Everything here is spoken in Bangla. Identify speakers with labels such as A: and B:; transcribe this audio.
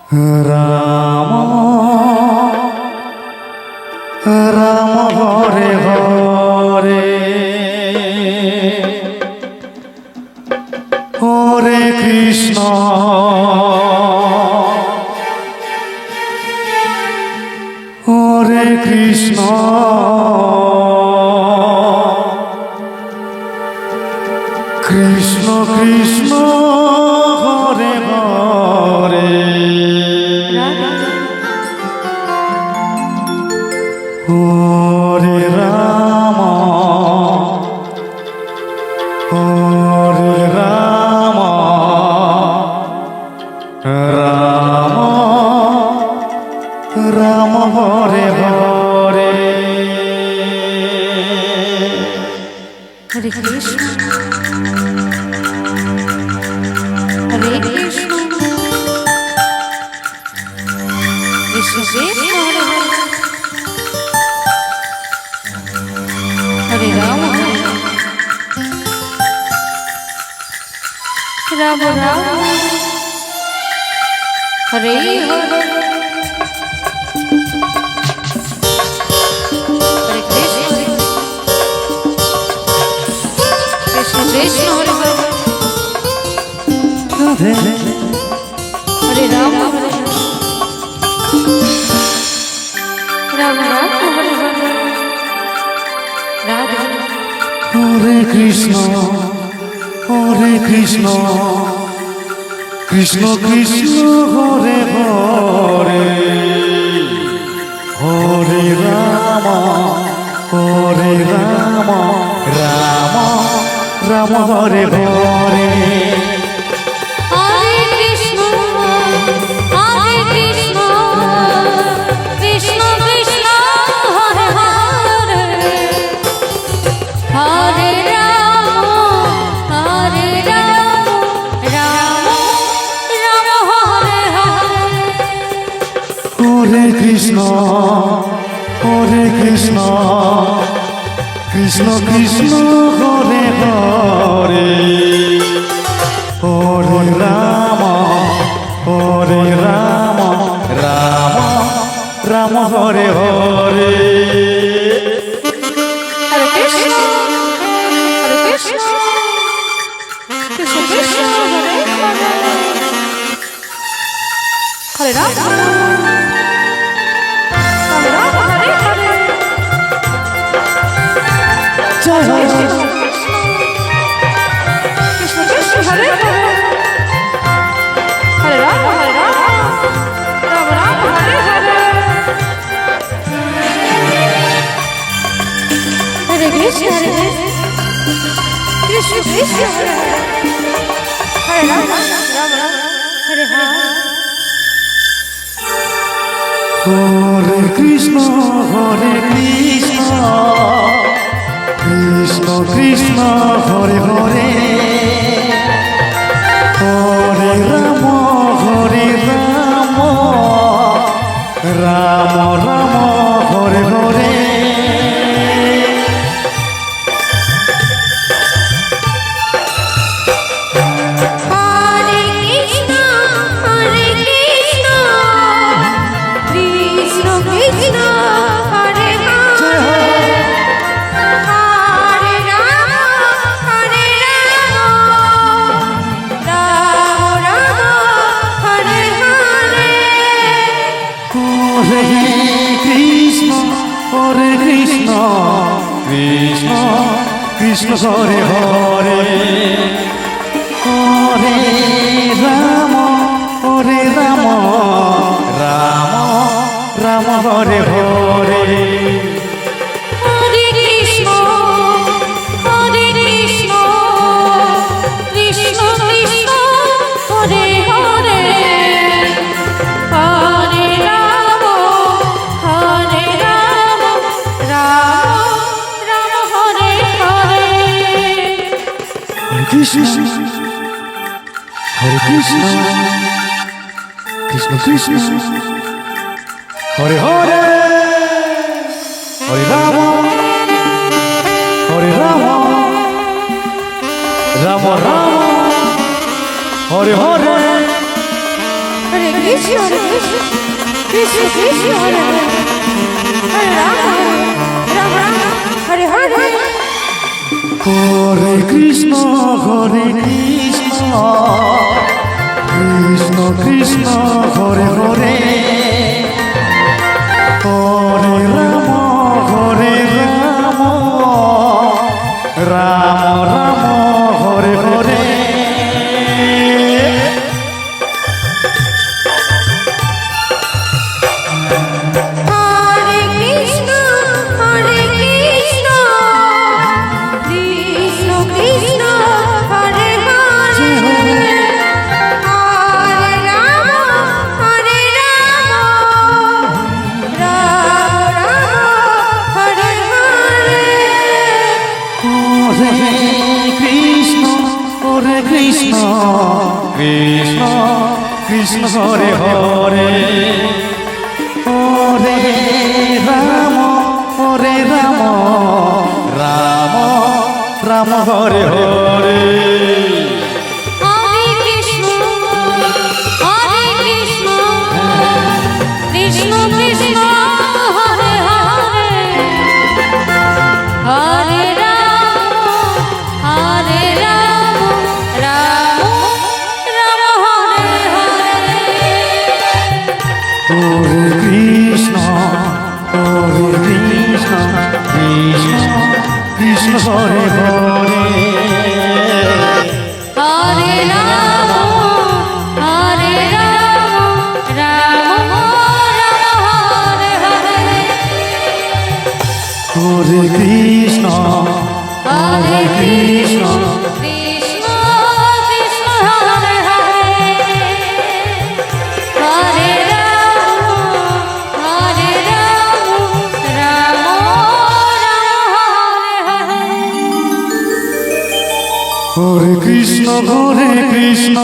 A: রাম রাম হরে হরে হরে কৃষ্ণ হরে কৃষ্ণ কৃষ্ণ কৃষ্ণ হরে হরে হরে রাম রাম রাম হরে হরে
B: হরে কৃষ্ণ হরে কৃষ্ণ কৃষ্ণ কৃষ্ণ হরে রাম রাম রাম হরে হরে কৃষ্ণ হরে
A: রাধে
B: হরে রাম রাম রাম হরে হরে রাধে
A: হরে কৃষ্ণ কৃষ্ণ কৃষ্ণ হরে হরে হরে রাম রাম রাম হরে হরে
B: হরে কৃষ্ণ কৃষ্ণ কৃষ্ণ হরে হরে হরে রাম রাম রাম হরে হরে
A: হরে কৃষ্ণ কৃষ্ণ কৃষ্ণ হরে হরে হরে রাম রাম রাম হরে হরে
B: হরে কৃষ্ণ কৃষ্ণ কৃষ্ণ হরে হরে রাম হরে হরে
A: জয় হরে
B: কৃষ্ণ কৃষ্ণ হরে হরে হরে রাম রাম রাম হরে হরে হরে কৃষ্ণ কৃষ্ণ কৃষ্ণ হরে হরে রাম রাম হরে হরে
A: হরে কৃষ্ণ কৃষ্ণ কৃষ্ণ হরে হরে হরে রাম রাম রাম হরে হরে
B: হরে কৃষ্ণ কৃষ্ণ কৃষ্ণ হরে হরে হরে রাম রাম রাম হরে হরে
A: হরে কৃষ্ণ কৃষ্ণ কৃষ্ণ হরে হরে হরে রাম রাম রাম হরে হরে
B: হরে কৃষ্ণ কৃষ্ণ কৃষ্ণ হরে হরে হরে রাম রাম হরে হরে
A: কৃষ্ণ কৃষ্ণ কৃষ্ণ হরে হরে হরে রাম রাম রাম হরে হরে
B: হরে কৃষ্ণ হরে কৃষ্ণ কৃষ্ণ কৃষ্ণ হরে হরে হরে রাম রাম রাম হরে হরে
A: হরে কৃষ্ণ কৃষ্ণ কৃষ্ণ হরে হরে হরে রাম রাম রাম হরে হরে
B: হরে কৃষ্ণ কৃষ্ণ কৃষ্ণ হরে হরে হরে রাম রাম রাম হরে হরে
A: হরে কৃষ্ণ কৃষ্ণ কৃষ্ণ হরে হরে হরে রাম রাম রাম হরে হরে
B: হরে কৃষ্ণ কৃষ্ণ কৃষ্ণ হরে হরে হরে রাম রাম রাম হরে হরে
A: হরে কৃষ্ণ কৃষ্ণ কৃষ্ণ হরে হরে
B: হরে রাম রাম রাম হরে হরে
A: হরে কৃষ্ণ
B: কৃষ্ণ কৃষ্ণ হরে হরে হরে রাম রাম রাম হরে হরে
A: হরে কৃষ্ণ